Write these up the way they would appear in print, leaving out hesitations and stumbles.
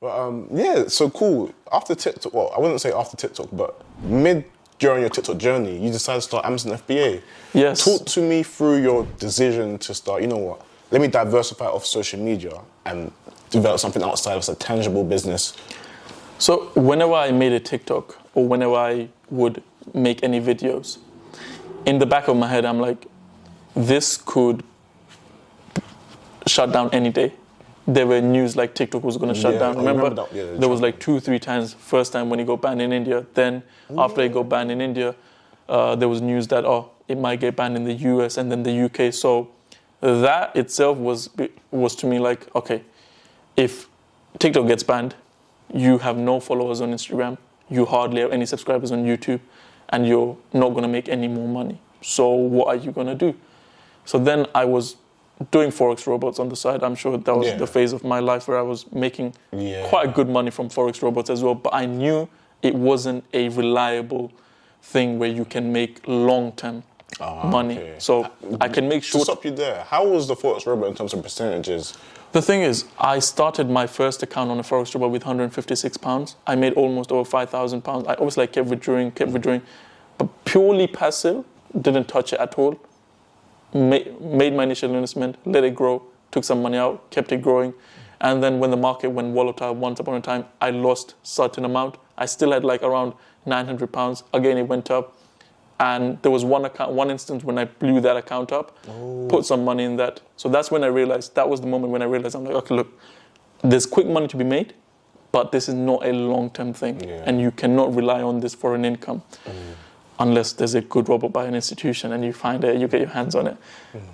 But yeah, so cool. After TikTok, well, I wouldn't say after TikTok, but during your TikTok journey, you decided to start Amazon FBA. Yes. Talk to me through your decision to start, you know what, let me diversify off social media and develop something outside of a tangible business. So whenever I made a TikTok or whenever I would make any videos, in the back of my head, I'm like, this could shut down any day. There were news like TikTok was going to shut down. Remember that? Yeah, there was like 2-3 times. First time when it got banned in India. Then after it got banned in India, there was news that, it might get banned in the US and then the UK. So that itself was to me like, okay, if TikTok gets banned, you have no followers on Instagram, you hardly have any subscribers on YouTube, and you're not going to make any more money. So what are you going to do? So then I was doing Forex robots on the side. I'm sure that was the phase of my life where I was making quite good money from Forex robots as well. But I knew it wasn't a reliable thing where you can make long-term money. Okay. So I can make short... To stop you there, how was the Forex robot in terms of percentages? The thing is, I started my first account on a Forex robot with £156. I made almost over £5,000. I obviously kept withdrawing. But purely passive, didn't touch it at all. Made my initial investment, let it grow, took some money out, kept it growing. And then when the market went volatile once upon a time, I lost certain amount. I still had like around £900. Again, it went up. And there was one instance when I blew that account up, put some money in that. So that's when I realized, that was the moment when I realized, I'm like, okay, look, there's quick money to be made, but this is not a long-term thing. Yeah. And you cannot rely on this for an income. Unless there's a good robot by an institution and you find it, you get your hands on it.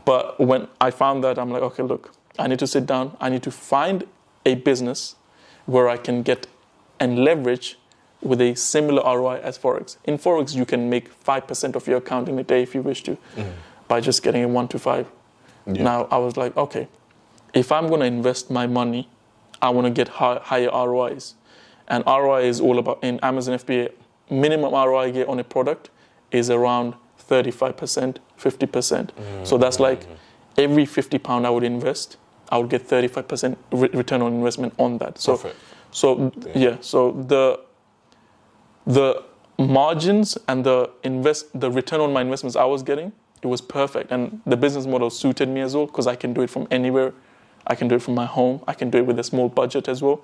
But when I found that, I'm like, okay, look, I need to sit down. I need to find a business where I can get and leverage with a similar ROI as Forex. In Forex, you can make 5% of your account in a day if you wish to, by just getting a 1 to 5. Yeah. Now, I was like, okay, if I'm going to invest my money, I want to get higher ROIs. And ROI is all about, in Amazon FBA, minimum ROI I get on a product is around 35%, 50%. So that's like every £50 I would invest, I would get 35% return on investment on that. So, Profit. So the margins and the return on my investments I was getting, it was perfect. And the business model suited me as well because I can do it from anywhere. I can do it from my home. I can do it with a small budget as well.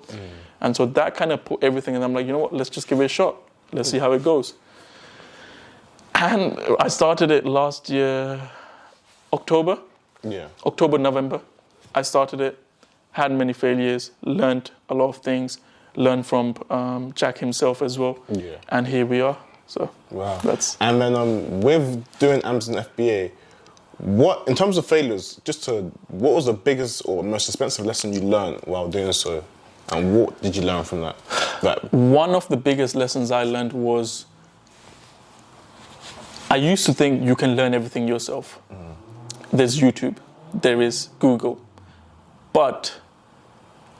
And so that kind of put everything, and I'm like, you know what, let's just give it a shot. Let's see how it goes. And I started it last year, October. Yeah. October, November. I started it, had many failures, learned a lot of things, learned from Jack himself as well. Yeah. And here we are. So wow. And then with doing Amazon FBA, what, in terms of failures, what was the biggest or most expensive lesson you learned while doing so? And what did you learn from that? One of the biggest lessons I learned was, I used to think you can learn everything yourself. There's YouTube, there is Google, but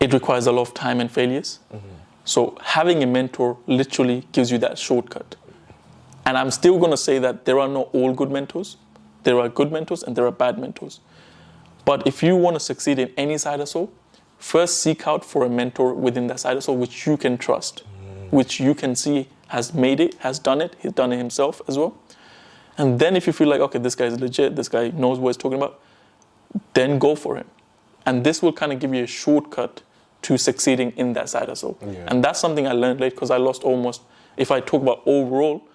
it requires a lot of time and failures. So having a mentor literally gives you that shortcut. And I'm still going to say that there are not all good mentors. There are good mentors and there are bad mentors. But if you want to succeed in any side hustle, first seek out for a mentor within that side hustle which you can trust, which you can see has made it, has done it, he's done it himself as well. And then if you feel like, okay, this guy is legit, this guy knows what he's talking about, then go for him. And this will kind of give you a shortcut to succeeding in that side hustle. Yeah. And that's something I learned late because I lost almost, if I talk about overall,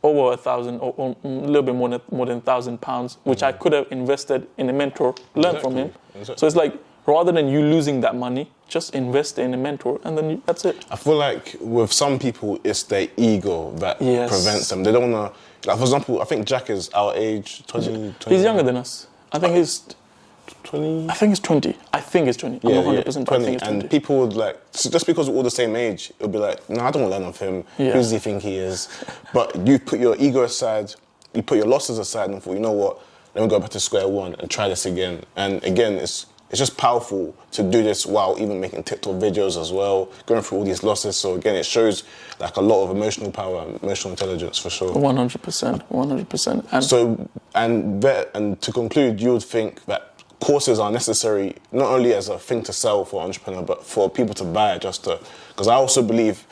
over 1,000, or a little bit more than £1,000, which I could have invested in a mentor, learn from him. Exactly. So it's like, rather than you losing that money, just invest in a mentor and then that's it. I feel like with some people, it's their ego that prevents them. They don't want to, like for example, I think Jack is our age, 20. He's younger than us. I think he's 20. I think he's 20. I think it's 20. Yeah, I'm not 100%. 20. I think it's 20. And people would like, just because we're all the same age, it'll be like, no, I don't want to learn off him. Yeah. Who does he think he is? But you put your ego aside, you put your losses aside and thought, you know what, let me go back to square one and try this again. And again, it's just powerful to do this while even making TikTok videos as well, going through all these losses. So again, it shows like a lot of emotional power and emotional intelligence for sure. 100%. And so, and to conclude, you would think that courses are necessary not only as a thing to sell for an entrepreneur, but for people to buy just to. Because I also believe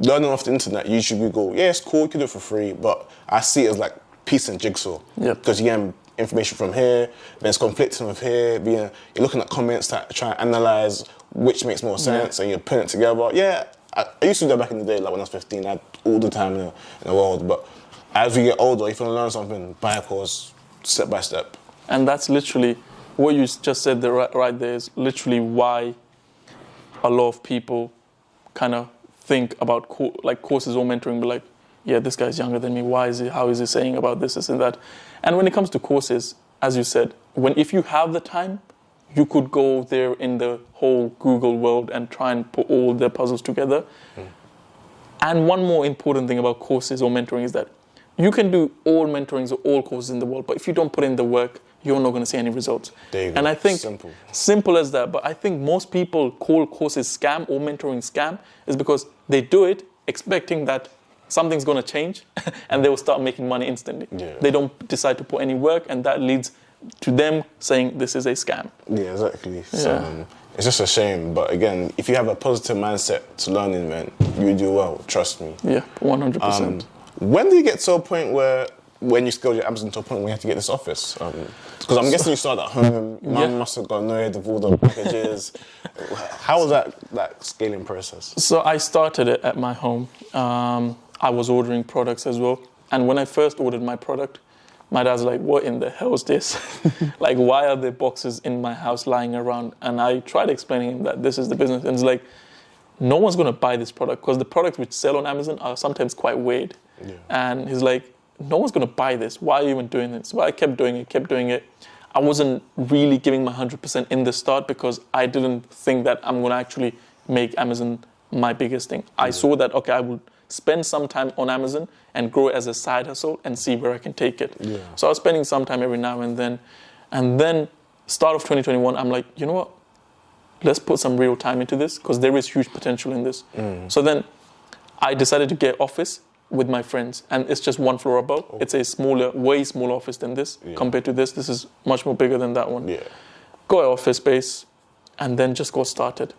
learning off the internet, YouTube, Google, yeah, it's cool, you can do it for free, but I see it as like piece and jigsaw. Because you get information from here, then it's conflicting with here. You're looking at comments to try and analyze which makes more sense, and you're putting it together. Yeah, I used to do that back in the day, like when I was 15. I had all the time in the world. But as we get older, if you want to learn something, buy a course, step by step. And that's literally what you just said right there is literally why a lot of people kind of think about courses or mentoring, but like, yeah, this guy's younger than me. How is he saying about this and that? And when it comes to courses, as you said, if you have the time, you could go there in the whole Google world and try and put all the puzzles together. And one more important thing about courses or mentoring is that you can do all mentorings or all courses in the world, but if you don't put in the work, you're not going to see any results. There you go. And I think simple as that, but I think most people call courses scam or mentoring scam is because they do it expecting that something's going to change and they will start making money instantly. They don't decide to put any work, and that leads to them saying this is a scam. Yeah, exactly. So, it's just a shame, but again, if you have a positive mindset to learning, man, you do well, trust me. Yeah, 100%. When do you get to a point when you scaled your Amazon to a point where you have to get this office? Because I'm guessing you started at home, mum must have got annoyed with all the packages. How was that scaling process? So I started it at my home. I was ordering products as well. And when I first ordered my product, my dad's like, what in the hell is this? Like, why are there boxes in my house lying around? And I tried explaining him that this is the business. And it's like, no one's going to buy this product because the products which sell on Amazon are sometimes quite weird. And he's like, no one's going to buy this. Why are you even doing this? So I kept doing it. I wasn't really giving my 100% in the start because I didn't think that I'm going to actually make Amazon my biggest thing. I saw that, okay, I would spend some time on Amazon and grow it as a side hustle and see where I can take it. So I was spending some time every now and then. And then start of 2021, I'm like, you know what? Let's put some real time into this because there is huge potential in this. So then I decided to get office with my friends, and it's just one floor above. It's a way smaller office than this compared to this. This is much more bigger than that one. Got an office space, and then just got started.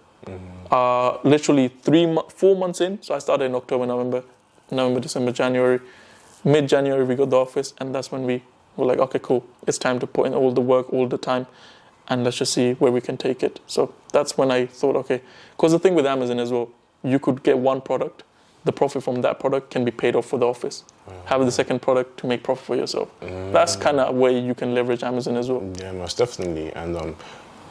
Literally 4 months in, so I started in October, November, December, January. Mid-January, we got the office, and that's when we were like, okay, cool. It's time to put in all the work, all the time, and let's just see where we can take it. So that's when I thought, okay, because the thing with Amazon as well, you could get one product, the profit from that product can be paid off for the office. Have the second product to make profit for yourself. That's kind of a way you can leverage Amazon as well. Yeah, most definitely. And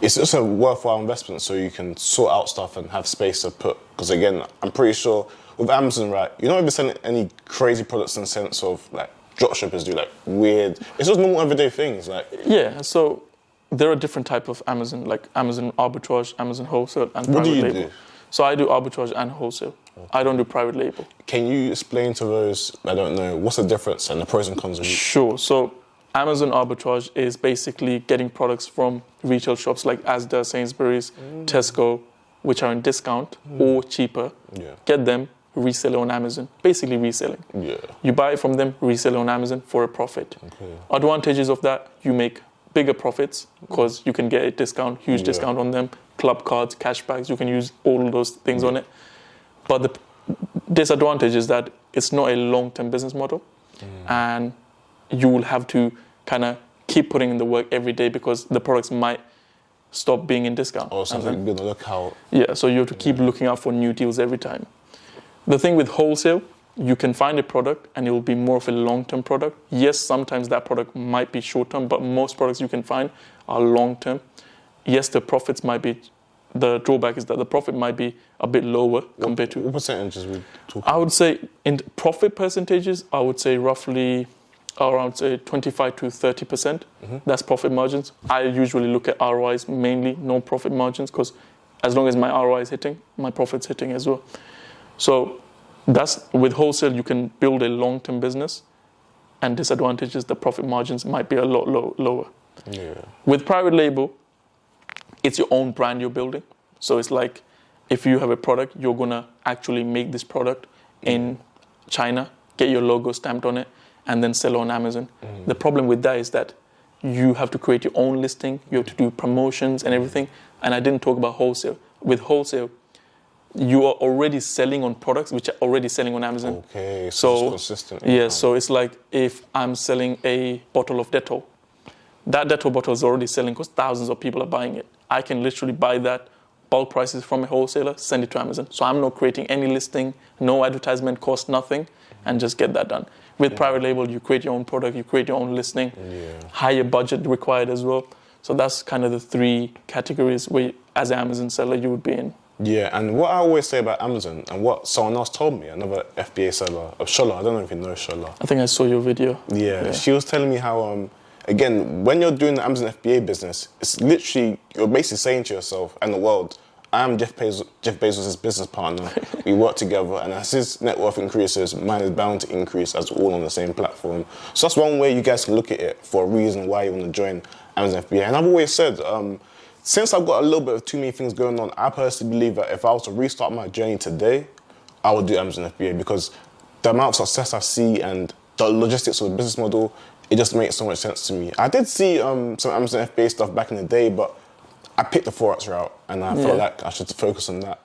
it's just a worthwhile investment so you can sort out stuff and have space to put. Because again, I'm pretty sure with Amazon, right, you're not even selling any crazy products in the sense of like dropshippers do, like weird. It's just normal everyday things. Yeah, so there are different types of Amazon, like Amazon arbitrage, Amazon wholesale, and what private label. What do you do? So I do arbitrage and wholesale. I don't do private label. Can you explain to those, I don't know, what's the difference and the pros and cons of each? Sure. So Amazon arbitrage is basically getting products from retail shops like Asda, Sainsbury's, Tesco, which are in discount or cheaper. Get them, resell it on Amazon. Basically reselling. You buy it from them, resell it on Amazon for a profit. Advantages of that, you make bigger profits because you can get a discount, huge discount on them, club cards, cashbacks, you can use all those things on it. But the disadvantage is that it's not a long-term business model and you will have to kind of keep putting in the work every day because the products might stop being in discount. Or something be on the lookout. Yeah, so you have to keep looking out for new deals every time. The thing with wholesale, you can find a product and it will be more of a long-term product. Yes, sometimes that product might be short-term, but most products you can find are long-term. Yes, the profits might be, the drawback is that the profit might be a bit lower compared to... What percentages we talking? I would say in profit percentages, I would say roughly around say 25 to 30%. That's profit margins. I usually look at ROIs mainly, no profit margins, because as long as my ROI is hitting, my profit's hitting as well. So that's with wholesale, you can build a long-term business, and disadvantages, the profit margins might be a lot lower. With private label, it's your own brand you're building. So it's like if you have a product, you're going to actually make this product in China, get your logo stamped on it, and then sell on Amazon. The problem with that is that you have to create your own listing, you have to do promotions and everything. And I didn't talk about wholesale. With wholesale, you are already selling on products which are already selling on Amazon. Okay, so it's consistent. Yeah, so it's like if I'm selling a bottle of Dettol, that Dettol bottle is already selling because thousands of people are buying it. I can literally buy that bulk prices from a wholesaler, send it to Amazon. So I'm not creating any listing, no advertisement cost, nothing, and just get that done. With private label, you create your own product, you create your own listing, higher budget required as well. So that's kind of the 3 categories where, as an Amazon seller, you would be in. Yeah, and what I always say about Amazon, and what someone else told me, another FBA seller, of Shola, I don't know if you know Shola. I think I saw your video. Yeah, she was telling me how, again, when you're doing the Amazon FBA business, it's literally, you're basically saying to yourself and the world, I am Jeff Bezos' business partner. We work together, and as his net worth increases, mine is bound to increase as we're all on the same platform. So that's one way you guys can look at it for a reason why you want to join Amazon FBA. And I've always said, since I've got a little bit of too many things going on, I personally believe that if I was to restart my journey today, I would do Amazon FBA, because the amount of success I see and the logistics of the business model, it just makes so much sense to me. I did see some Amazon FBA stuff back in the day, but I picked the Forex route, and I felt like I should focus on that.